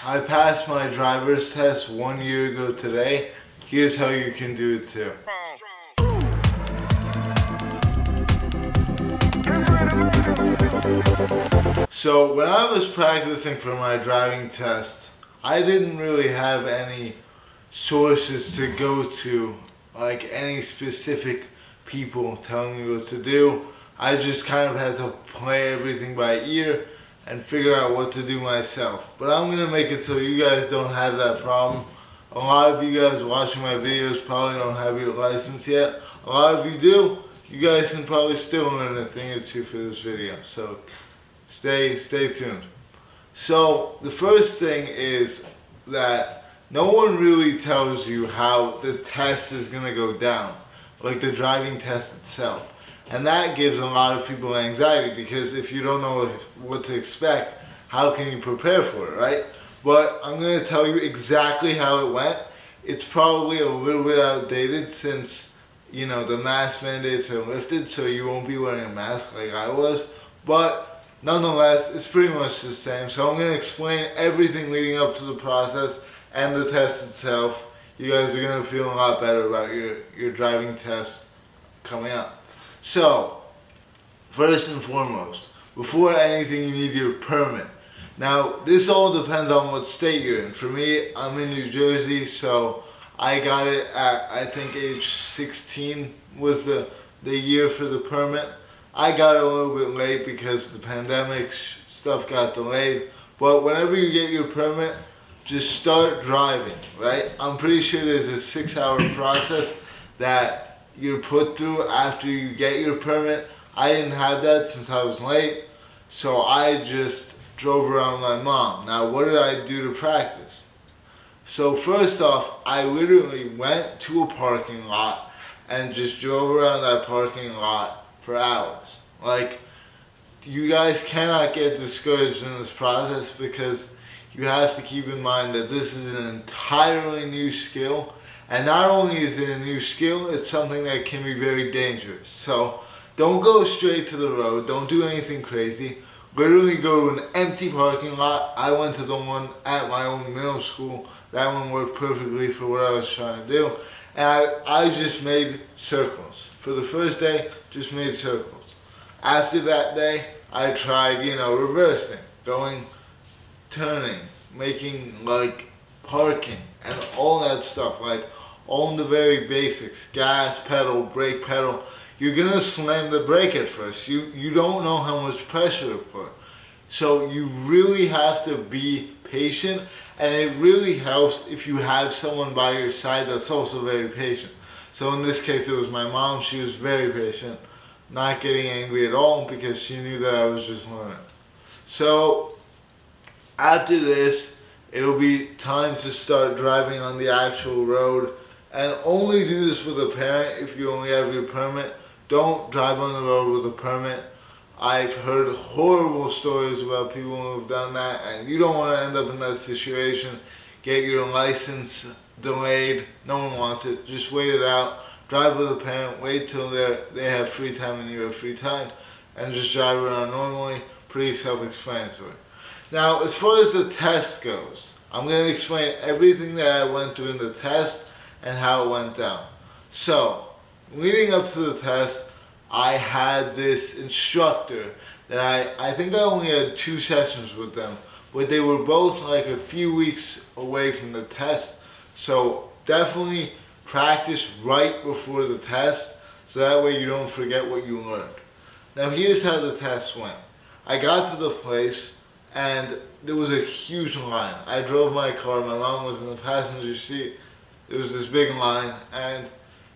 I passed my driver's test 1 year ago today. Here's how you can do it too. So when I was practicing for my driving test, I didn't really have any sources to go to, like any specific people telling me what to do. I just kind of had to play everything by ear and figure out what to do myself. But I'm gonna make it so you guys don't have that problem. A lot of you guys watching my videos probably don't have your license yet. A lot of you do. You guys can probably still learn a thing or two for this video. So stay tuned. So the first thing is that no one really tells you how the test is gonna go down, like the driving test itself. And that gives a lot of people anxiety, because if you don't know what to expect, how can you prepare for it, right? But I'm going to tell you exactly how it went. It's probably a little bit outdated since, you know, the mask mandates are lifted, so you won't be wearing a mask like I was. But nonetheless, it's pretty much the same. So I'm going to explain everything leading up to the process and the test itself. You guys are going to feel a lot better about your driving test coming up. So, first and foremost, before anything, you need your permit. Now, this all depends on what state you're in. For me, I'm in New Jersey, so I got it at, I think, age 16 was the year for the permit. I got it a little bit late because the pandemic stuff got delayed. But whenever you get your permit, just start driving, right? I'm pretty sure there's a 6-hour process that you're put through after you get your permit. I didn't have that since I was late, so I just drove around with my mom. Now, what did I do to practice? So first off, I literally went to a parking lot and just drove around that parking lot for hours. Like, you guys cannot get discouraged in this process, because you have to keep in mind that this is an entirely new skill. And not only is it a new skill, it's something that can be very dangerous. So don't go straight to the road. Don't do anything crazy. Literally go to an empty parking lot. I went to the one at my own middle school. That one worked perfectly for what I was trying to do. And I just made circles. For the first day, just made circles. After that day, I tried, reversing, going, turning, making like parking and all that stuff, like all the very basics, gas pedal, brake pedal. You're gonna slam the brake at first. You don't know how much pressure to put. So you really have to be patient, and it really helps if you have someone by your side that's also very patient. So in this case, it was my mom. She was very patient, not getting angry at all, because she knew that I was just learning. So after this, it'll be time to start driving on the actual road, and only do this with a parent if you only have your permit. Don't drive on the road with a permit. I've heard horrible stories about people who have done that, and you don't want to end up in that situation. Get your license delayed. No one wants it. Just wait it out. Drive with a parent. Wait till they have free time and you have free time, and just drive around normally. Pretty self-explanatory. Now, as far as the test goes, I'm going to explain everything that I went through in the test and how it went down. So, leading up to the test, I had this instructor that I think I only had 2 sessions with them, but they were both like a few weeks away from the test. So definitely practice right before the test, so that way you don't forget what you learned. Now here's how the test went. I got to the place, and there was a huge line. I drove my car, my mom was in the passenger seat. There was this big line, and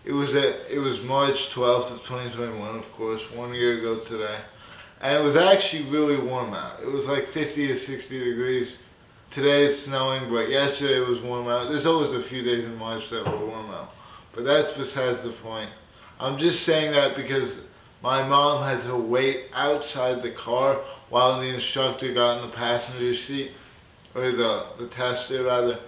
it was March 12th of 2021, of course, 1 year ago today. And it was actually really warm out. It was like 50 to 60 degrees. Today it's snowing, but yesterday it was warm out. There's always a few days in March that were warm out. But that's besides the point. I'm just saying that because my mom had to wait outside the car while the instructor got in the passenger seat, or the tester rather.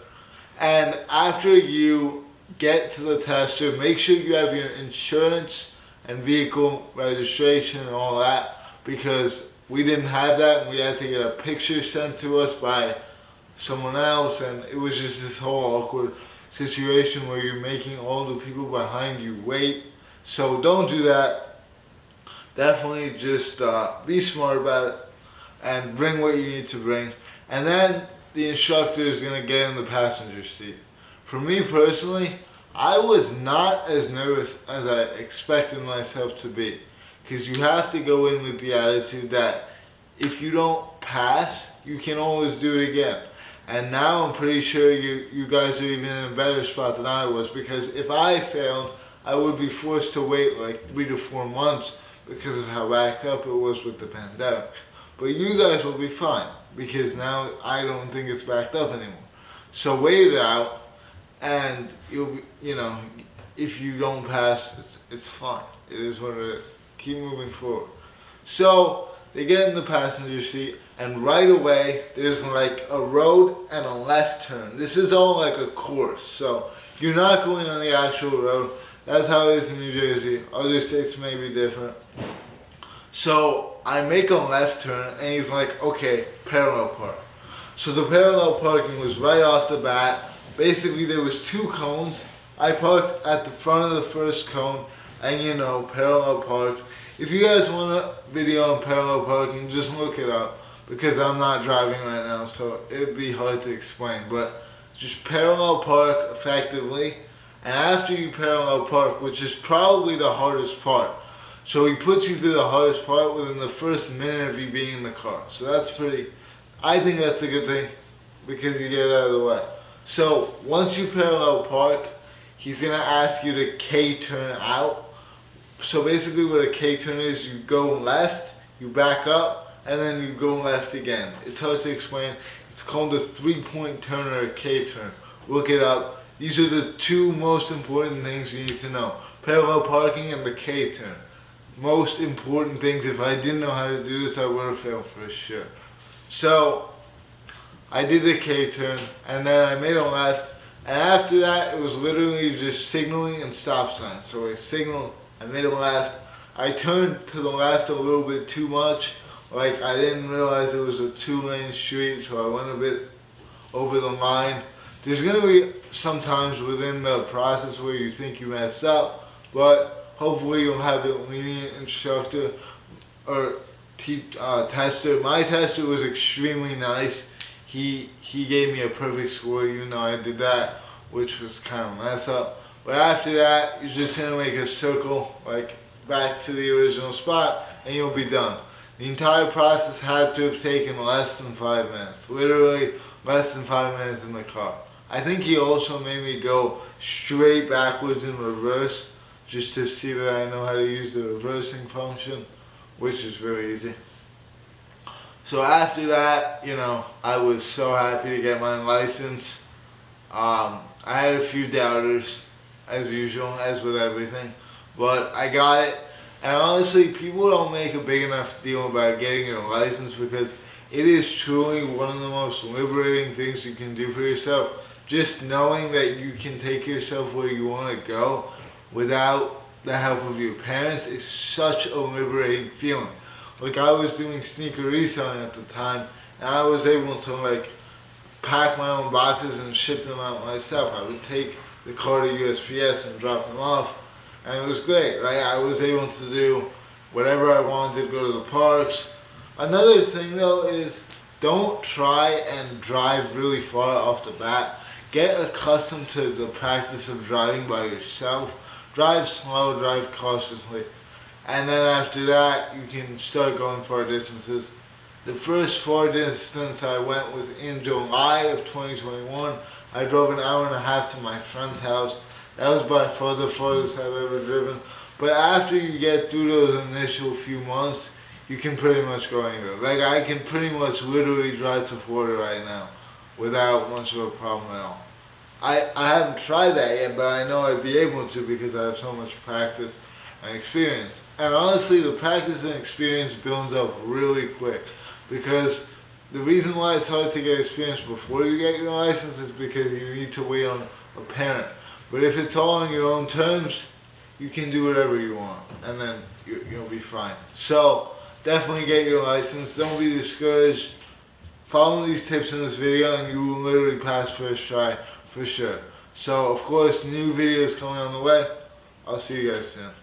And after you get to the tester, make sure you have your insurance and vehicle registration and all that, because we didn't have that, and we had to get a picture sent to us by someone else, and it was just this whole awkward situation where you're making all the people behind you wait. So don't do that. Definitely just be smart about it and bring what you need to bring. And then the instructor is going to get in the passenger seat. For me personally, I was not as nervous as I expected myself to be. Because you have to go in with the attitude that if you don't pass, you can always do it again. And now I'm pretty sure you guys are even in a better spot than I was, because if I failed, I would be forced to wait like 3 to 4 months because of how backed up it was with the pandemic. But you guys will be fine, because now I don't think it's backed up anymore. So wait it out, and you'll be, if you don't pass, it's fine. It is what it is. Keep moving forward. So they get in the passenger seat, and right away there's like a road and a left turn. This is all like a course, so you're not going on the actual road. That's how it is in New Jersey. Other states may be different. So I make a left turn, and he's like, okay, parallel park. So the parallel parking was right off the bat. Basically there was 2 cones. I parked at the front of the first cone, and parallel park. If you guys want a video on parallel parking, just look it up, because I'm not driving right now, so it'd be hard to explain. But just parallel park effectively, and after you parallel park, which is probably the hardest part, so he puts you through the hardest part within the first minute of you being in the car. So I think that's a good thing, because you get it out of the way. So once you parallel park, he's going to ask you to K-turn out. So basically what a K-turn is, you go left, you back up, and then you go left again. It's hard to explain. It's called a 3-point turn or a K-turn. Look it up. These are the 2 most important things you need to know. Parallel parking and the K-turn. Most important things. If I didn't know how to do this, I would have failed for sure. So I did the K-turn, and then I made a left, and after that it was literally just signaling and stop signs. So I signaled, I made a left, I turned to the left a little bit too much, like I didn't realize it was a 2-lane street, so I went a bit over the line. There's going to be some times within the process where you think you messed up, but hopefully you'll have a lenient instructor or tester. My tester was extremely nice. He gave me a perfect score, even though I did that, which was kind of a mess up. But after that, you're just going to make a circle, like back to the original spot, and you'll be done. The entire process had to have taken less than 5 minutes. Literally less than 5 minutes in the car. I think he also made me go straight backwards in reverse, just to see that I know how to use the reversing function, which is very easy. So after that, I was so happy to get my license. I had a few doubters, as usual, as with everything, but I got it. And honestly, people don't make a big enough deal about getting your license, because it is truly one of the most liberating things you can do for yourself. Just knowing that you can take yourself where you want to go without the help of your parents is such a liberating feeling. Like, I was doing sneaker reselling at the time, and I was able to pack my own boxes and ship them out myself. I would take the car to USPS and drop them off, and it was great, right? I was able to do whatever I wanted, go to the parks. Another thing though is, don't try and drive really far off the bat. Get accustomed to the practice of driving by yourself. Drive slow, drive cautiously. And then after that, you can start going far distances. The first far distance I went was in July of 2021. I drove an hour and a half to my friend's house. That was by far the farthest I've ever driven. But after you get through those initial few months, you can pretty much go anywhere. Like, I can pretty much literally drive to Florida right now without much of a problem at all. I haven't tried that yet, but I know I'd be able to, because I have so much practice and experience. And honestly, the practice and experience builds up really quick, because the reason why it's hard to get experience before you get your license is because you need to wait on a parent. But if it's all on your own terms, you can do whatever you want, and then you'll be fine. So definitely get your license. Don't be discouraged. follow these tips in this video and you will literally pass first try for sure. So of course, new videos coming on the way. I'll see you guys soon.